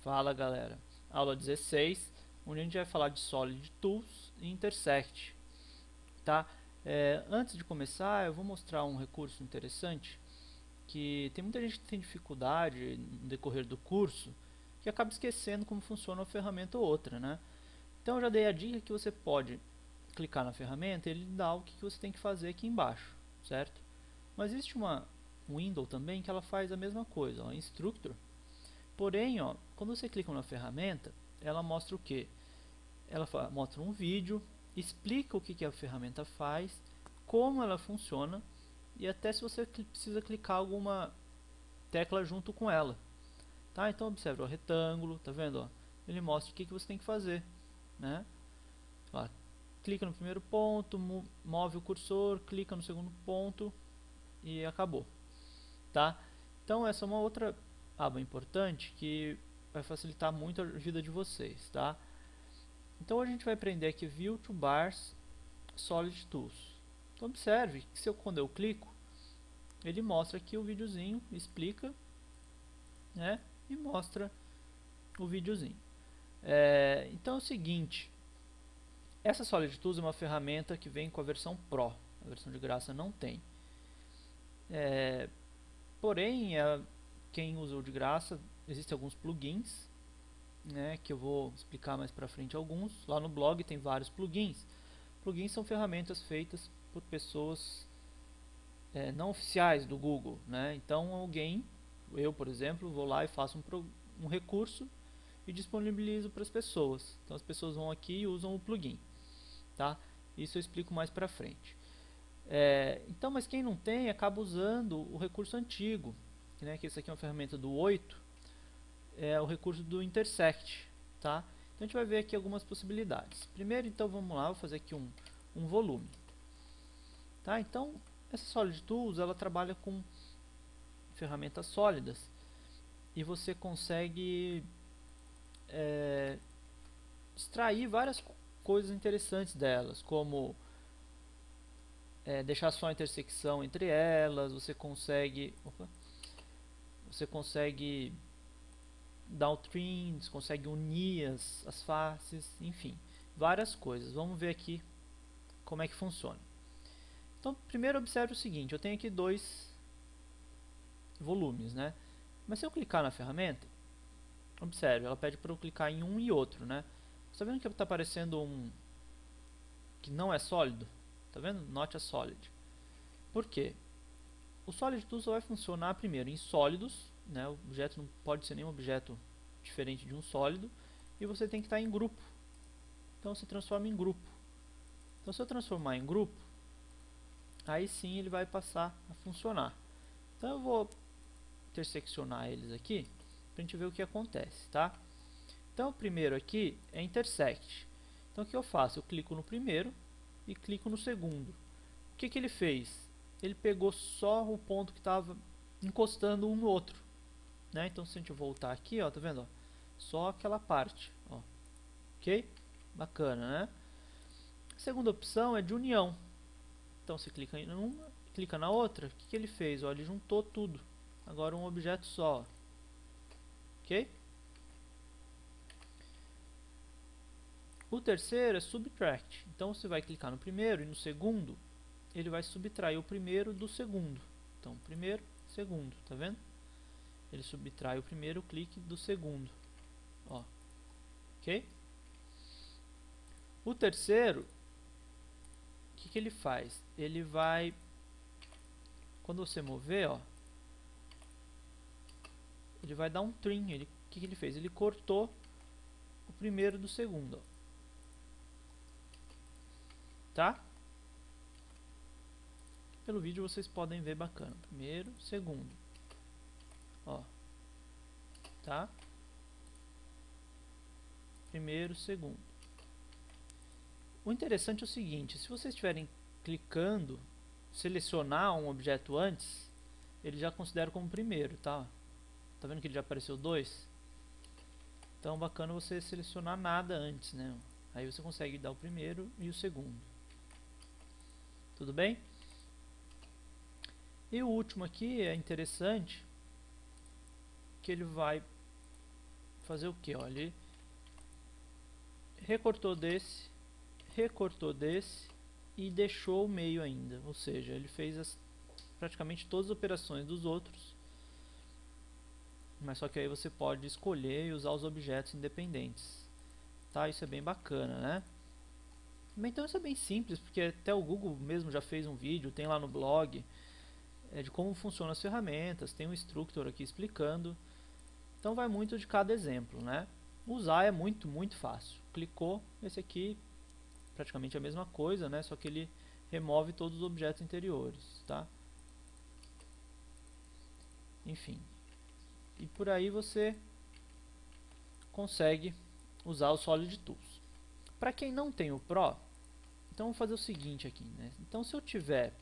Fala galera, aula 16, onde a gente vai falar de Solid Tools e Intersect, tá? Antes de começar, eu vou mostrar um recurso interessante que tem muita gente que tem dificuldade no decorrer do curso que acaba esquecendo como funciona uma ferramenta ou outra, né? Então eu já dei a dica que você pode clicar na ferramenta e ele dá o que você tem que fazer aqui embaixo, certo? Mas existe uma window também que ela faz a mesma coisa, ó, Instructor. Porém, ó, quando você clica na ferramenta, ela mostra o que? Ela mostra um vídeo, explica o que a ferramenta faz, como ela funciona e até se você precisa clicar alguma tecla junto com ela. Tá? Então observe o retângulo, tá vendo? Ó? Ele mostra o que você tem que fazer. Né? Ó, clica no primeiro ponto, move o cursor, clica no segundo ponto e acabou. Tá? Então essa é uma outra aba importante que vai facilitar muito a vida de vocês, tá? Então a gente vai aprender aqui View Toolbars Solid Tools. Então observe que quando eu clico, ele mostra aqui o videozinho, explica, né? E mostra o videozinho. Então é o seguinte, essa Solid Tools é uma ferramenta que vem com a versão Pro, a versão de graça não tem. Porém, quem usa o de graça, existem alguns plugins, né, que eu vou explicar mais pra frente alguns. Lá no blog tem vários plugins. Plugins são ferramentas feitas por pessoas não oficiais do Google, né? Então alguém, eu por exemplo, vou lá e faço um recurso e disponibilizo para as pessoas. Então as pessoas vão aqui e usam o plugin, tá? Isso eu explico mais pra frente. Então, mas quem não tem acaba usando o recurso antigo, né? Que esse aqui é uma ferramenta do 8, é o recurso do Intersect, tá? Então a gente vai ver aqui algumas possibilidades. Primeiro, então vamos lá, vou fazer aqui um volume, tá? Então essa Solid Tools ela trabalha com ferramentas sólidas e você consegue extrair várias coisas interessantes delas, como deixar só a intersecção entre elas, você consegue dar o trim, consegue unir as faces, enfim, várias coisas. Vamos ver aqui como é que funciona. Então, primeiro observe o seguinte, eu tenho aqui dois volumes, né? Mas se eu clicar na ferramenta, observe, ela pede para eu clicar em um e outro, né? Você está vendo que está aparecendo um que não é sólido? Tá vendo? Not a solid. Por quê? O Solid Tool só vai funcionar primeiro em sólidos, né? O objeto não pode ser nenhum objeto diferente de um sólido, e você tem que estar em grupo. Então se transforma em grupo. Então se eu transformar em grupo, aí sim ele vai passar a funcionar. Então eu vou interseccionar eles aqui para a gente ver o que acontece, tá? Então o primeiro aqui é intersect. Então o que eu faço? Eu clico no primeiro e clico no segundo. O que ele fez? Ele pegou só o ponto que estava encostando um no outro, né? Então se a gente voltar aqui, ó, tá vendo? Ó? Só aquela parte, ó. Ok? Bacana, né? A segunda opção é de união. Então você clica em uma, clica na outra, o que ele fez? Ó, ele juntou tudo. Agora um objeto só. Ok? O terceiro é subtract. Então você vai clicar no primeiro e no segundo, ele vai subtrair o primeiro do segundo. Então primeiro, segundo, tá vendo? Ele subtrai o primeiro clique do segundo. Ó. Ok? O terceiro, o que ele faz? Ele vai, quando você mover, ó, ele vai dar um trim. O que ele fez? Ele cortou o primeiro do segundo, ó. Tá? Pelo vídeo vocês podem ver bacana. Primeiro, segundo. Ó. Tá? Primeiro, segundo. O interessante é o seguinte, se vocês estiverem clicando, selecionar um objeto antes, ele já considera como primeiro, tá? Tá vendo que ele já apareceu dois? Então bacana você selecionar nada antes, né? Aí você consegue dar o primeiro e o segundo. Tudo bem? E o último aqui é interessante, que ele vai fazer o que? Olha, ele recortou desse e deixou o meio ainda, ou seja, ele fez praticamente todas as operações dos outros, mas só que aí você pode escolher e usar os objetos independentes, tá? Isso é bem bacana, né? Então isso é bem simples, porque até o Google mesmo já fez um vídeo, tem lá no blog, de como funcionam as ferramentas, tem um instructor aqui explicando, então vai muito de cada exemplo, né? Usar é muito fácil. Clicou, esse aqui praticamente a mesma coisa, né? Só que ele remove todos os objetos interiores, tá? Enfim, e por aí você consegue usar o Solid Tools. Para quem não tem o Pro, então vou fazer o seguinte aqui, né? Então se eu tiver,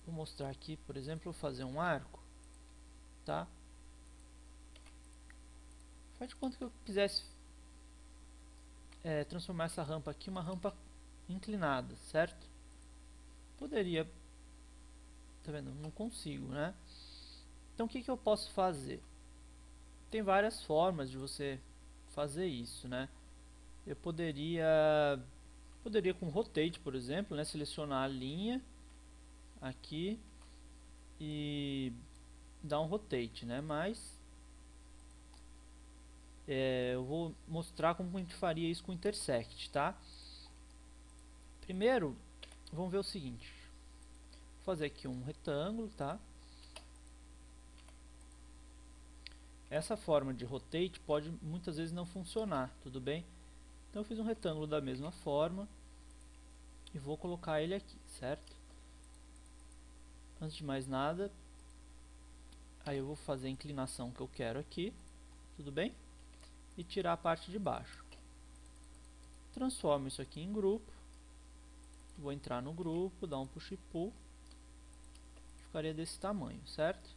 vou mostrar aqui, por exemplo, vou fazer um arco, tá? Faz de conta que eu quisesse transformar essa rampa aqui em uma rampa inclinada, certo? Poderia, tá vendo? Não consigo, né? Então o que que eu posso fazer? Tem várias formas de você fazer isso, né? Eu poderia com rotate, por exemplo, né, selecionar a linha aqui e dar um rotate, né? Mas eu vou mostrar como a gente faria isso com intersect, tá? Primeiro, vamos ver o seguinte. Vou fazer aqui um retângulo, tá? Essa forma de rotate pode muitas vezes não funcionar, tudo bem? Então eu fiz um retângulo da mesma forma e vou colocar ele aqui, certo? Antes de mais nada, aí eu vou fazer a inclinação que eu quero aqui, tudo bem? E tirar a parte de baixo. Transformo isso aqui em grupo. Vou entrar no grupo, dar um push e pull. Ficaria desse tamanho, certo?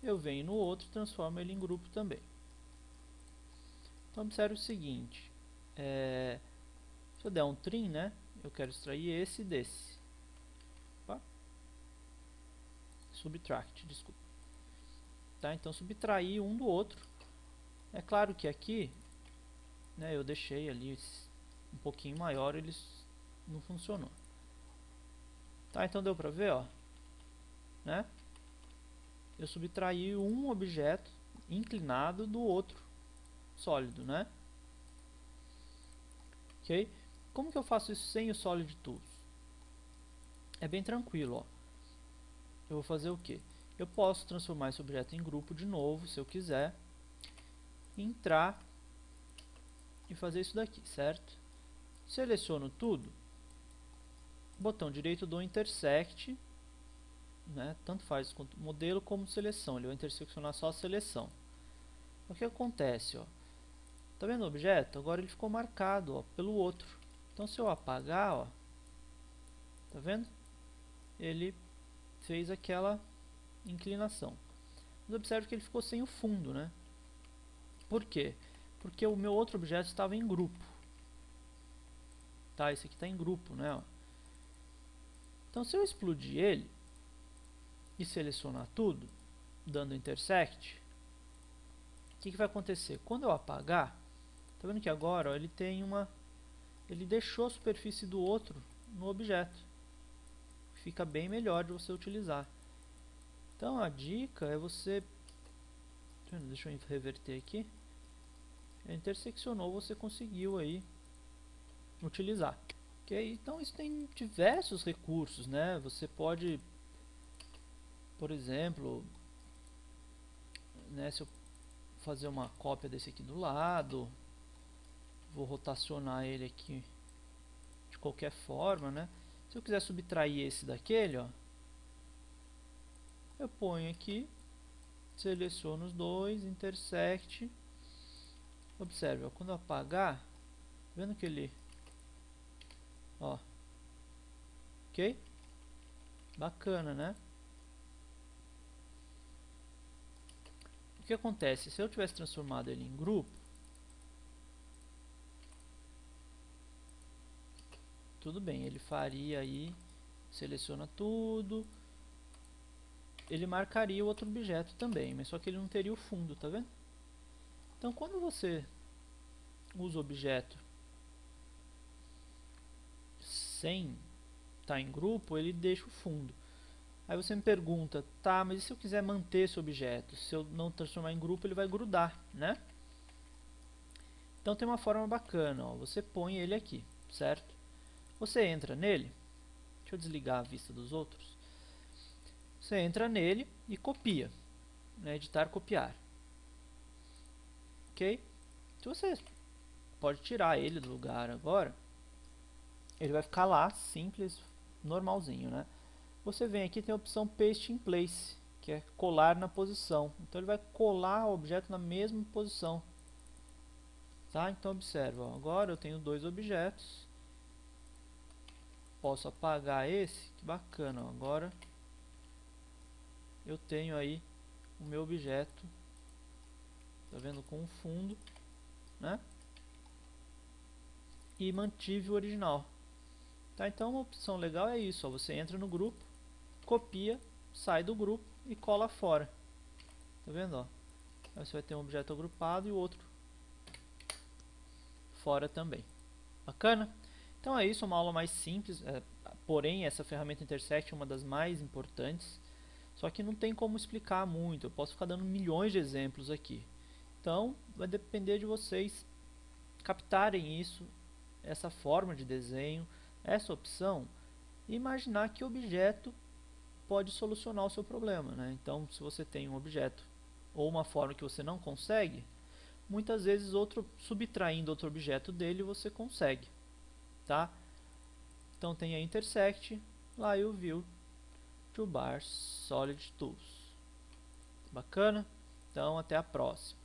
Eu venho no outro e transformo ele em grupo também. Então observe o seguinte. Se eu der um trim, né? Eu quero extrair esse e desse. Opa. Subtract, desculpa. Tá? Então subtrair um do outro. É claro que aqui, né, eu deixei ali um pouquinho maior, ele não funcionou. Tá? Então deu pra ver, ó, né? Eu subtraí um objeto inclinado do outro sólido, né? Ok? Como que eu faço isso sem o Solid Tools? É bem tranquilo, ó. Eu vou fazer o que? Eu posso transformar esse objeto em grupo de novo, se eu quiser, entrar e fazer isso daqui, certo? Seleciono tudo, botão direito do intersect, né? Tanto faz quanto modelo como seleção, ele vai interseccionar só a seleção. O que acontece, ó? Tá vendo o objeto? Agora ele ficou marcado, ó, pelo outro. Então se eu apagar, ó, tá vendo? Ele fez aquela inclinação. Mas observe que ele ficou sem o fundo, né? Por quê? Porque o meu outro objeto estava em grupo. Tá, esse aqui está em grupo, né? Ó. Então se eu explodir ele e selecionar tudo, dando intersect, o que vai acontecer? Quando eu apagar, tá vendo que agora, ó, ele tem ele deixou a superfície do outro no objeto. Fica bem melhor de você utilizar. Então a dica é você, deixa eu reverter aqui, interseccionou, você conseguiu aí utilizar. Ok? Então isso tem diversos recursos, né? Você pode, por exemplo, né, se eu fazer uma cópia desse aqui do lado, vou rotacionar ele aqui de qualquer forma, né? Se eu quiser subtrair esse daquele, ó, eu ponho aqui, seleciono os dois, intersect, observe, ó, quando eu apagar, vendo que ele, ó, ok? Bacana, né? O que acontece? Se eu tivesse transformado ele em grupo, tudo bem, ele faria aí, seleciona tudo, ele marcaria o outro objeto também, mas só que ele não teria o fundo, tá vendo? Então quando você usa o objeto sem estar em grupo, ele deixa o fundo. Aí você me pergunta, tá, mas e se eu quiser manter esse objeto? Se eu não transformar em grupo, ele vai grudar, né? Então tem uma forma bacana, ó, você põe ele aqui, certo? Você entra nele, deixa eu desligar a vista dos outros. Você entra nele e copia, né, editar, copiar. Ok? Se você pode tirar ele do lugar agora, ele vai ficar lá, simples, normalzinho, né? Você vem aqui, tem a opção Paste in Place, que é colar na posição. Então ele vai colar o objeto na mesma posição. Tá? Então observa, ó, agora eu tenho dois objetos. Posso apagar esse, que bacana, ó, agora eu tenho aí o meu objeto, tá vendo, com o fundo, né? E mantive o original. Tá? Então uma opção legal é isso, ó, você entra no grupo, copia, sai do grupo e cola fora. Tá vendo, ó? Aí você vai ter um objeto agrupado e o outro fora também. Bacana? Então é isso, uma aula mais simples, porém essa ferramenta Intersect é uma das mais importantes, só que não tem como explicar muito, eu posso ficar dando milhões de exemplos aqui. Então vai depender de vocês captarem isso, essa forma de desenho, essa opção, e imaginar que objeto pode solucionar o seu problema, né? Então se você tem um objeto ou uma forma que você não consegue, muitas vezes subtraindo outro objeto dele você consegue, tá? Então tem a Intersect, lá eu vi o Toolbar Solid Tools. Bacana? Então até a próxima.